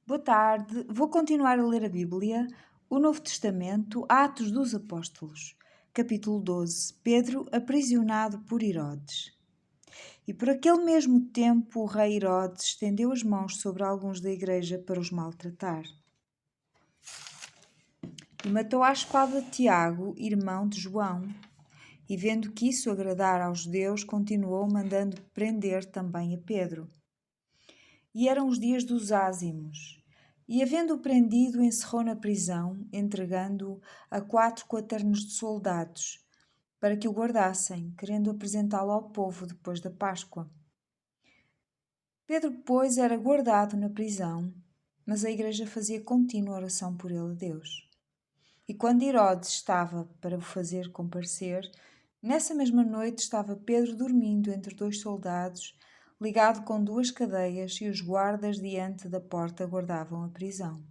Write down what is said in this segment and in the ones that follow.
Boa tarde, vou continuar a ler a Bíblia, o Novo Testamento, Atos dos Apóstolos, capítulo 12, Pedro aprisionado por Herodes. E por aquele mesmo tempo o rei Herodes estendeu as mãos sobre alguns da igreja para os maltratar. E matou à espada Tiago, irmão de João, e vendo que isso agradara aos judeus, continuou mandando prender também a Pedro. E eram os dias dos ázimos. E, havendo-o prendido, encerrou na prisão, entregando-o a 4 quaternos de soldados, para que o guardassem, querendo apresentá-lo ao povo depois da Páscoa. Pedro, pois, era guardado na prisão, mas a igreja fazia contínua oração por ele a Deus. E quando Herodes estava para o fazer comparecer, nessa mesma noite estava Pedro dormindo entre 2 soldados, ligado com 2 cadeias, e os guardas diante da porta guardavam a prisão.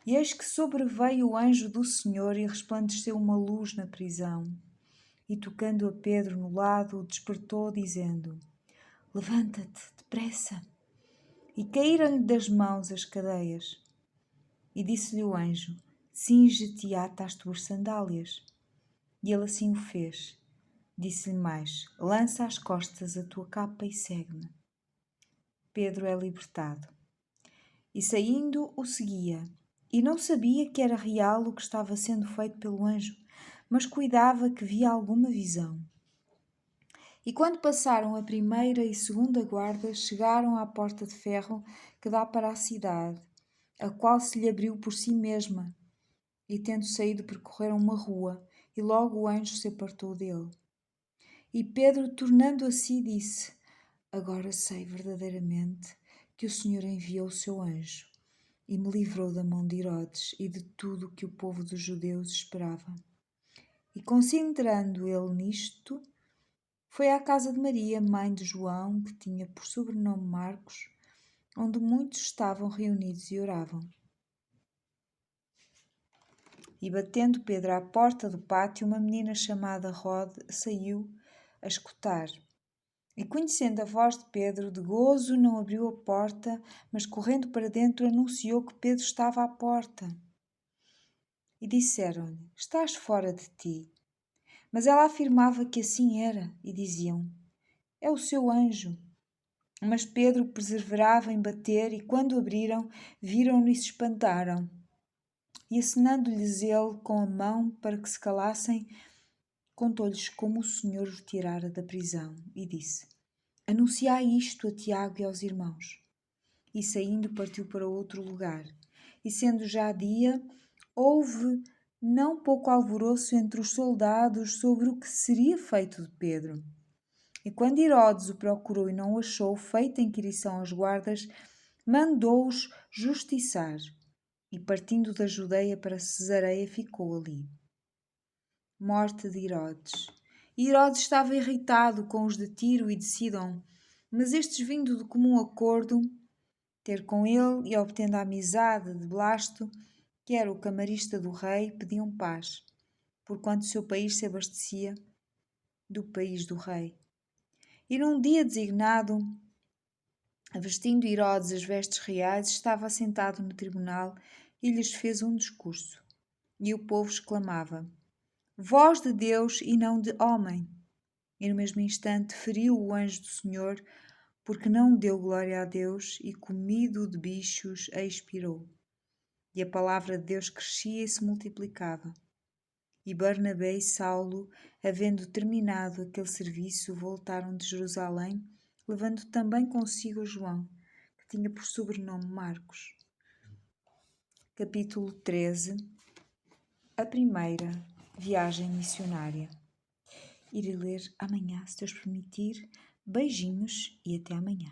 E eis que sobreveio o anjo do Senhor e resplandeceu uma luz na prisão. E tocando a Pedro no lado, o despertou, dizendo: Levanta-te, depressa. E caíram-lhe das mãos as cadeias. E disse-lhe o anjo: Cinge-te e ata as tuas sandálias. E ele assim o fez. Disse-lhe mais: Lança às costas a tua capa e segue-me. Pedro é libertado. E saindo o seguia. E não sabia que era real o que estava sendo feito pelo anjo, mas cuidava que via alguma visão. E quando passaram a primeira e segunda guarda, chegaram à porta de ferro que dá para a cidade, a qual se lhe abriu por si mesma. E tendo saído, percorreram uma rua, e logo o anjo se apartou dele. E Pedro, tornando a si, disse: Agora sei verdadeiramente que o Senhor enviou o seu anjo e me livrou da mão de Herodes e de tudo o que o povo dos judeus esperava. E considerando ele nisto, foi à casa de Maria, mãe de João, que tinha por sobrenome Marcos, onde muitos estavam reunidos e oravam. E batendo Pedro à porta do pátio, uma menina chamada Rode saiu a escutar. E conhecendo a voz de Pedro, de gozo não abriu a porta, mas correndo para dentro anunciou que Pedro estava à porta. E disseram-lhe: Estás fora de ti. Mas ela afirmava que assim era, e diziam: É o seu anjo. Mas Pedro perseverava em bater, e quando abriram, viram-no e se espantaram. E acenando-lhes ele com a mão para que se calassem, contou-lhes como o Senhor o tirara da prisão, e disse: Anunciai isto a Tiago e aos irmãos. E saindo partiu para outro lugar. E sendo já dia, houve não pouco alvoroço entre os soldados sobre o que seria feito de Pedro. E quando Herodes o procurou e não o achou, feita inquirição aos guardas, mandou-os justiçar. E partindo da Judeia para Cesareia, ficou ali. Morte de Herodes. E Herodes estava irritado com os de Tiro e de Sidom, mas estes, vindo de comum acordo, ter com ele e obtendo a amizade de Blasto, que era o camarista do rei, pediam paz, porquanto seu país se abastecia do país do rei. E num dia designado, vestindo Herodes as vestes reais, estava assentado no tribunal e lhes fez um discurso. E o povo exclamava: Voz de Deus e não de homem. E no mesmo instante feriu o anjo do Senhor, porque não deu glória a Deus e, comido de bichos, expirou. E a palavra de Deus crescia e se multiplicava. E Barnabé e Saulo, havendo terminado aquele serviço, voltaram de Jerusalém, levando também consigo João, que tinha por sobrenome Marcos. Capítulo 13. A primeira viagem missionária. Irei ler amanhã, se Deus permitir. Beijinhos e até amanhã.